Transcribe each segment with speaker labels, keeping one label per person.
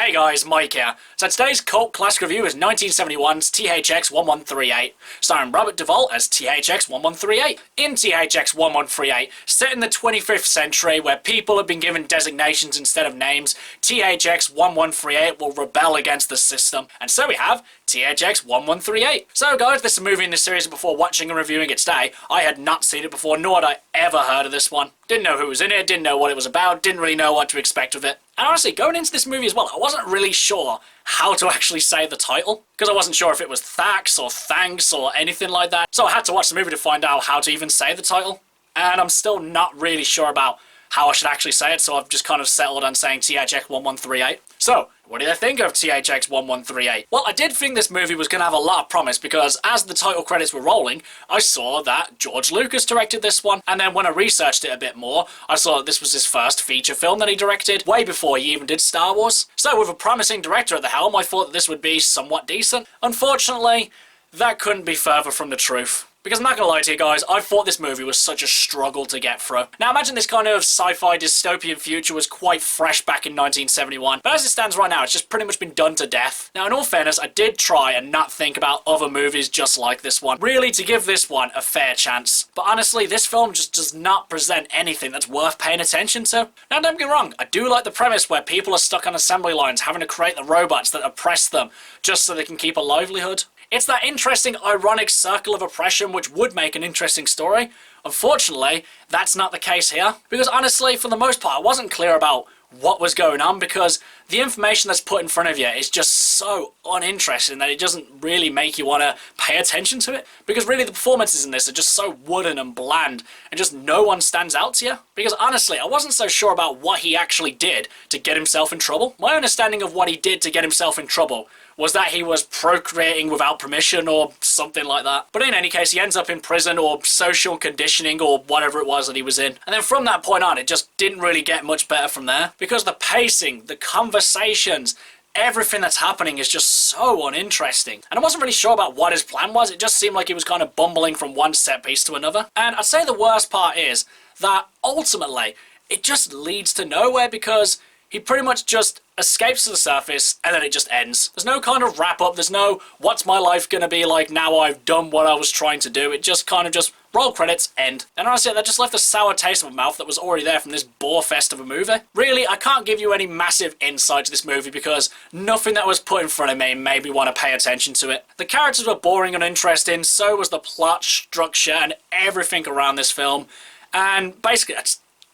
Speaker 1: Hey guys, Mike here. So today's cult classic review is 1971's THX 1138, starring Robert Duvall as THX 1138. In THX 1138, set in the 25th century where people have been given designations instead of names, THX 1138 will rebel against the system. And so we have THX 1138. So guys, this is a movie in this series before watching and reviewing it today. I had not seen it before, nor had I ever heard of this one. Didn't know who was in it, didn't know what it was about, didn't really know what to expect of it. And honestly, going into this movie as well, I wasn't really sure how to actually say the title, because I wasn't sure if it was THX or Thanks or anything like that. So I had to watch the movie to find out how to even say the title. And I'm still not really sure about how I should actually say it, so I've just kind of settled on saying THX 1138. So, what did I think of THX 1138? Well, I did think this movie was going to have a lot of promise because as the title credits were rolling, I saw that George Lucas directed this one, and then when I researched it a bit more, I saw that this was his first feature film that he directed, way before he even did Star Wars. So with a promising director at the helm, I thought that this would be somewhat decent. Unfortunately, that couldn't be further from the truth. Because I'm not gonna lie to you guys, I thought this movie was such a struggle to get through. Now imagine this kind of sci-fi dystopian future was quite fresh back in 1971, but as it stands right now, it's just pretty much been done to death. Now in all fairness, I did try and not think about other movies just like this one, really to give this one a fair chance. But honestly, this film just does not present anything that's worth paying attention to. Now don't get me wrong, I do like the premise where people are stuck on assembly lines having to create the robots that oppress them just so they can keep a livelihood. It's that interesting, ironic circle of oppression which would make an interesting story. Unfortunately, that's not the case here. Because honestly, for the most part, I wasn't clear about what was going on because the information that's put in front of you is just so uninteresting that it doesn't really make you want to pay attention to it. Because really the performances in this are just so wooden and bland and just no one stands out to you. Because honestly, I wasn't so sure about what he actually did to get himself in trouble. My understanding of what he did to get himself in trouble was that he was procreating without permission or something like that. But in any case, he ends up in prison or social conditioning or whatever it was that he was in. And then from that point on, it just didn't really get much better from there. Because the pacing, the conversations, everything that's happening is just so uninteresting. And I wasn't really sure about what his plan was. It just seemed like he was kind of bumbling from one set piece to another. And I'd say the worst part is that ultimately, it just leads to nowhere because he pretty much just escapes to the surface and then it just ends. There's no kind of wrap up, there's no what's my life gonna be like now I've done what I was trying to do. It just kind of just roll credits, end. And honestly, that just left a sour taste in my mouth that was already there from this bore fest of a movie. Really, I can't give you any massive insight to this movie because nothing that was put in front of me made me want to pay attention to it. The characters were boring and uninteresting, so was the plot, structure, and everything around this film. And basically,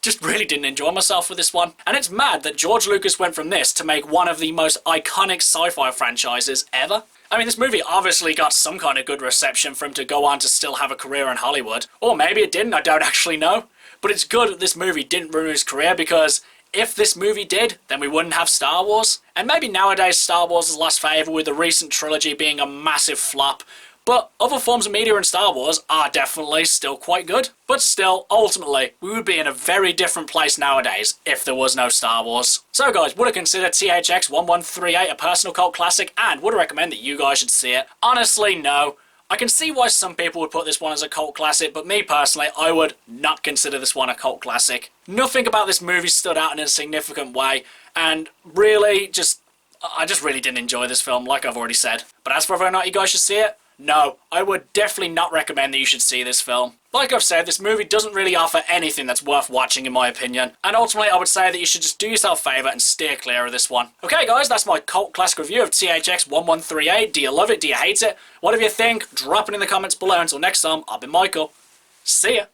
Speaker 1: just really didn't enjoy myself with this one. And it's mad that George Lucas went from this to make one of the most iconic sci-fi franchises ever. I mean, this movie obviously got some kind of good reception for him to go on to still have a career in Hollywood. Or maybe it didn't, I don't actually know. But it's good that this movie didn't ruin his career because if this movie did, then we wouldn't have Star Wars. And maybe nowadays Star Wars is lost favour with the recent trilogy being a massive flop. But other forms of media in Star Wars are definitely still quite good. But still, ultimately, we would be in a very different place nowadays if there was no Star Wars. So guys, would I consider THX 1138 a personal cult classic, and would I recommend that you guys should see it? Honestly, no. I can see why some people would put this one as a cult classic, but me personally, I would not consider this one a cult classic. Nothing about this movie stood out in a significant way, and really, I just really didn't enjoy this film, like I've already said. But as for whether or not you guys should see it, no, I would definitely not recommend that you should see this film. Like I've said, this movie doesn't really offer anything that's worth watching in my opinion. And ultimately, I would say that you should just do yourself a favour and steer clear of this one. Okay guys, that's my cult classic review of THX 1138. Do you love it? Do you hate it? Whatever you think, drop it in the comments below. Until next time, I've been Michael. See ya.